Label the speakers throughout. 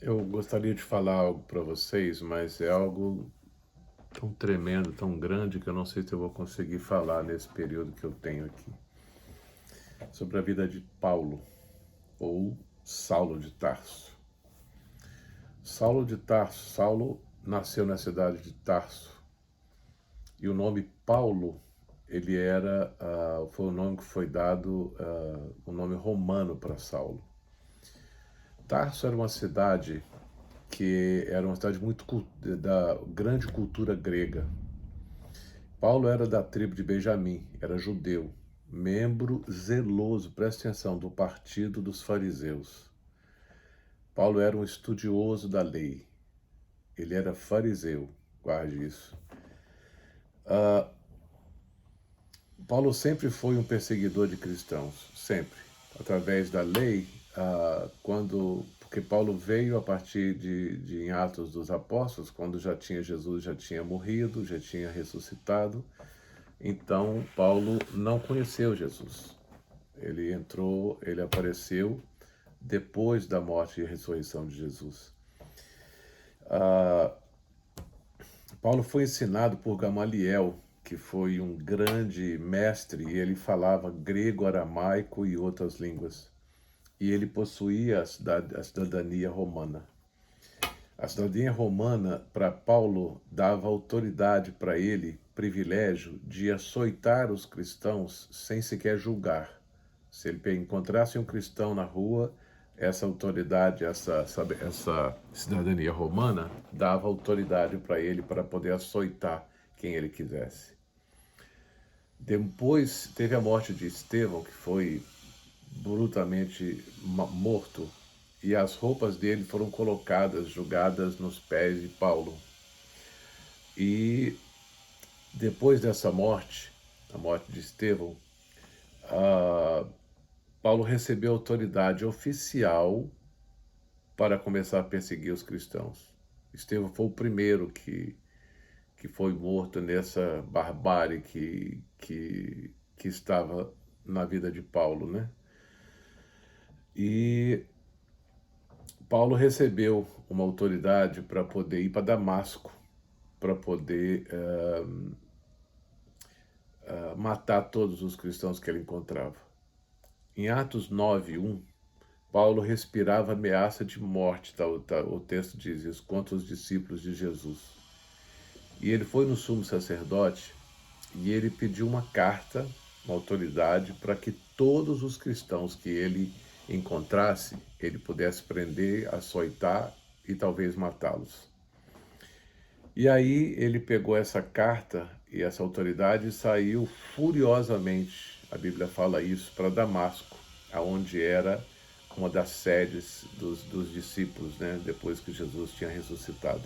Speaker 1: Eu gostaria de falar algo para vocês, mas é algo tão tremendo, tão grande, que eu não sei se eu vou conseguir falar nesse período que eu tenho aqui. Sobre a vida de Paulo, ou Saulo de Tarso. Saulo de Tarso, Saulo nasceu na cidade de Tarso. E o nome Paulo, foi o nome que foi dado, o nome romano para Saulo. Tarso era uma cidade que era uma cidade da grande cultura grega. Paulo era da tribo de Benjamim, era judeu, membro zeloso, presta atenção, do partido dos fariseus. Paulo era um estudioso da lei, ele era fariseu, guarde isso. Paulo sempre foi um perseguidor de cristãos, sempre. Através da lei, porque Paulo veio a partir em Atos dos Apóstolos, quando Jesus já tinha morrido, já tinha ressuscitado. Então, Paulo não conheceu Jesus. Ele apareceu depois da morte e ressurreição de Jesus. Paulo foi ensinado por Gamaliel, que foi um grande mestre, e ele falava grego, aramaico e outras línguas. E ele possuía a cidadania romana. A cidadania romana, para Paulo, dava autoridade para ele, privilégio de açoitar os cristãos sem sequer julgar. Se ele encontrasse um cristão na rua, essa autoridade, essa cidadania romana, dava autoridade para ele para poder açoitar quem ele quisesse. Depois teve a morte de Estevão, que foi brutamente morto, e as roupas dele foram jogadas nos pés de Paulo. E depois dessa morte, a morte de Estevão, Paulo recebeu autoridade oficial para começar a perseguir os cristãos. Estevão foi o primeiro que foi morto nessa barbárie que estava na vida de Paulo, né? E Paulo recebeu uma autoridade para poder ir para Damasco, para poder matar todos os cristãos que ele encontrava. Em Atos 9:1, Paulo respirava ameaça de morte, o texto diz isso, contra os discípulos de Jesus. E ele foi no sumo sacerdote e ele pediu uma carta, uma autoridade, para que todos os cristãos que ele encontrasse, ele pudesse prender, açoitar e talvez matá-los. E aí ele pegou essa carta e essa autoridade e saiu furiosamente, a Bíblia fala isso, para Damasco, aonde era uma das sedes dos discípulos, né, depois que Jesus tinha ressuscitado,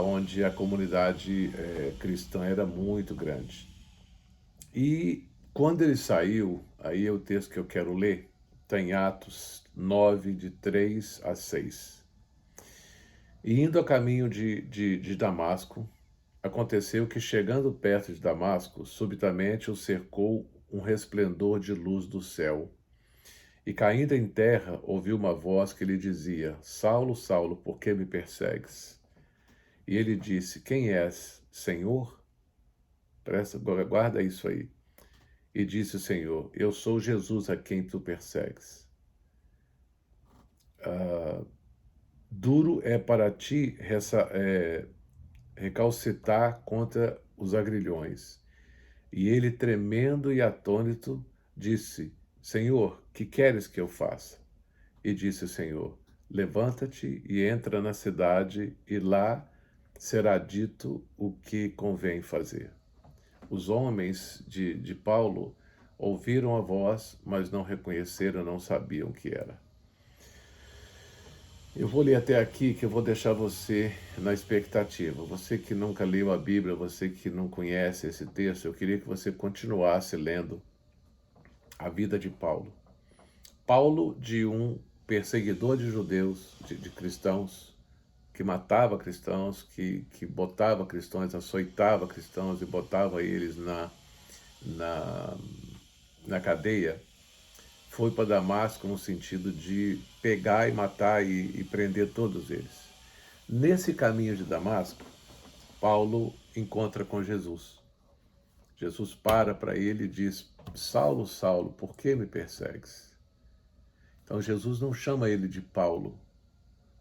Speaker 1: onde a comunidade cristã era muito grande. E quando ele saiu, aí é o texto que eu quero ler, está em Atos 9, de 3 a 6. E indo a caminho de Damasco, aconteceu que, chegando perto de Damasco, subitamente o cercou um resplendor de luz do céu. E caindo em terra, ouviu uma voz que lhe dizia: Saulo, Saulo, por que me persegues? E ele disse: Quem és, Senhor? Guarda isso aí. E disse o Senhor: Eu sou Jesus a quem tu persegues. Duro é para ti recalcitar contra os agrilhões. E ele, tremendo e atônito, disse: Senhor, que queres que eu faça? E disse o Senhor: Levanta-te e entra na cidade, e lá será dito o que convém fazer. Os homens de Paulo ouviram a voz, mas não reconheceram, não sabiam o que era. Eu vou ler até aqui, que eu vou deixar você na expectativa. Você que nunca leu a Bíblia, você que não conhece esse texto, eu queria que você continuasse lendo a vida de Paulo. Paulo, de um perseguidor de judeus, de cristãos, que matava cristãos, que botava cristãos, açoitava cristãos e botava eles na cadeia, foi para Damasco no sentido de pegar e matar e prender todos eles. Nesse caminho de Damasco, Paulo encontra com Jesus. Jesus para ele e diz: Saulo, Saulo, por que me persegues? Então Jesus não chama ele de Paulo.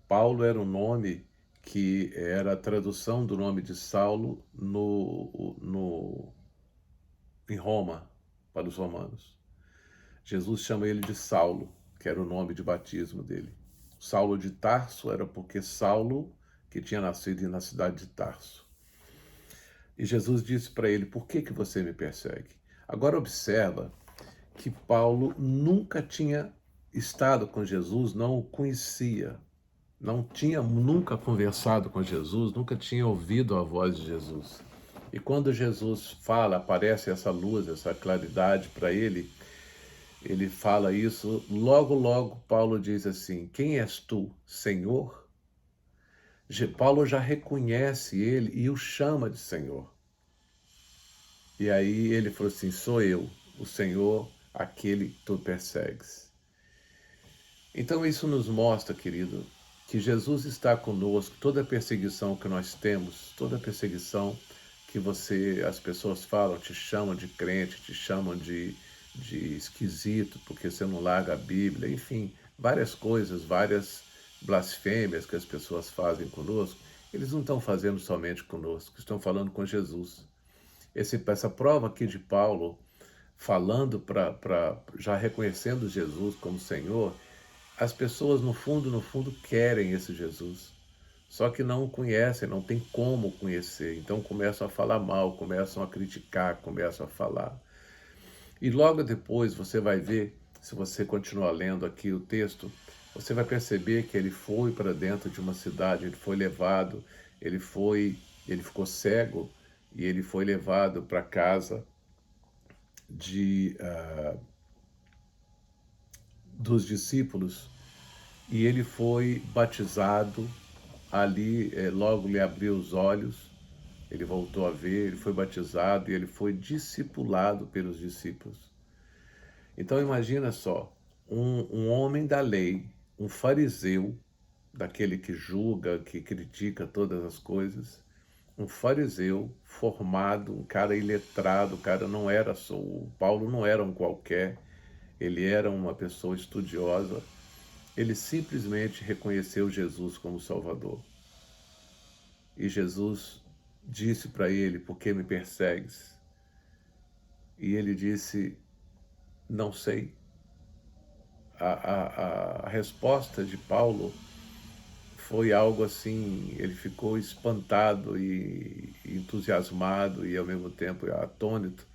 Speaker 1: Paulo era um nome que era a tradução do nome de Saulo em Roma, para os romanos. Jesus chama ele de Saulo, que era o nome de batismo dele. Saulo de Tarso era porque Saulo, que tinha nascido na cidade de Tarso. E Jesus disse para ele: por que você me persegue? Agora observa que Paulo nunca tinha estado com Jesus, não o conhecia, não tinha nunca conversado com Jesus, nunca tinha ouvido a voz de Jesus. E quando Jesus fala, aparece essa luz, essa claridade para ele, ele fala isso, logo Paulo diz assim: quem és tu, Senhor? Paulo já reconhece ele e o chama de Senhor. E aí ele falou assim: sou eu, o Senhor, aquele que tu persegues. Então isso nos mostra, querido, que Jesus está conosco. Toda perseguição que nós temos, toda perseguição que as pessoas falam, te chamam de crente, te chamam de esquisito, porque você não larga a Bíblia, enfim, várias coisas, várias blasfêmias que as pessoas fazem conosco, eles não estão fazendo somente conosco, estão falando com Jesus. Essa prova aqui de Paulo, falando já reconhecendo Jesus como Senhor, as pessoas no fundo querem esse Jesus, só que não o conhecem, não tem como conhecer, então começam a falar mal, começam a criticar, começam a falar. E logo depois você vai ver, se você continuar lendo aqui o texto, você vai perceber que ele foi para dentro de uma cidade, ele foi levado, ele ficou cego e ele foi levado para casa dos discípulos e ele foi batizado ali, logo lhe abriu os olhos, ele voltou a ver, ele foi batizado e ele foi discipulado pelos discípulos. Então imagina só, um homem da lei, um fariseu, daquele que julga, que critica todas as coisas, um fariseu formado, um cara iletrado, o cara não era só, o Paulo não era um qualquer, ele era uma pessoa estudiosa, ele simplesmente reconheceu Jesus como Salvador. E Jesus disse para ele: por que me persegues? E ele disse: não sei. A resposta de Paulo foi algo assim, ele ficou espantado e entusiasmado e ao mesmo tempo atônito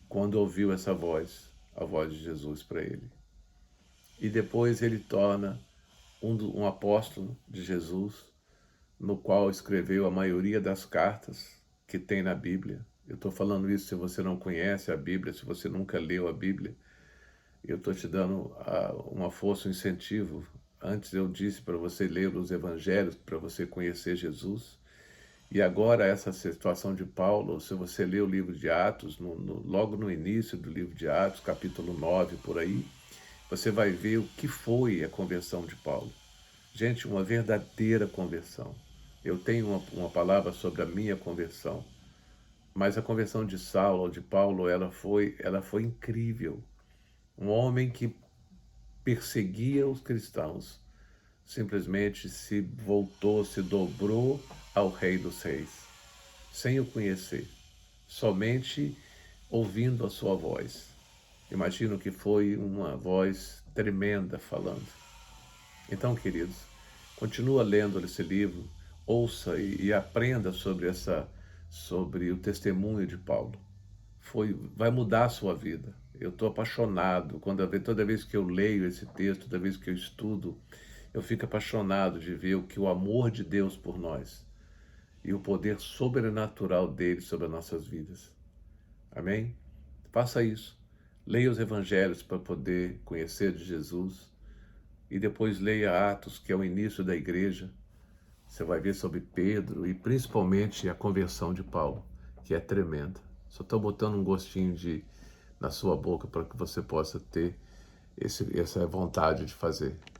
Speaker 1: quando ouviu essa voz, a voz de Jesus para ele. E depois ele torna um apóstolo de Jesus, no qual escreveu a maioria das cartas que tem na Bíblia. Eu estou falando isso se você não conhece a Bíblia, se você nunca leu a Bíblia. Eu estou te dando uma força, um incentivo. Antes eu disse para você ler os evangelhos, para você conhecer Jesus. E agora essa situação de Paulo, se você ler o livro de Atos, logo no início do livro de Atos, capítulo 9, por aí, você vai ver o que foi a conversão de Paulo. Gente, uma verdadeira conversão. Eu tenho uma palavra sobre a minha conversão, mas a conversão de Saulo, de Paulo, ela foi incrível. Um homem que perseguia os cristãos, simplesmente se voltou, se dobrou ao Rei dos Reis, sem o conhecer, somente ouvindo a sua voz. Imagino que foi uma voz tremenda falando. Então, queridos, continua lendo esse livro, ouça e aprenda sobre o testemunho de Paulo. Vai mudar a sua vida. Eu estou apaixonado. Toda vez que eu leio esse texto, toda vez que eu estudo, eu fico apaixonado de ver o amor de Deus por nós e o poder sobrenatural dele sobre as nossas vidas. Amém? Faça isso. Leia os evangelhos para poder conhecer de Jesus e depois leia Atos, que é o início da igreja. Você vai ver sobre Pedro e principalmente a conversão de Paulo, que é tremenda. Só estou botando um gostinho na sua boca para que você possa ter essa vontade de fazer.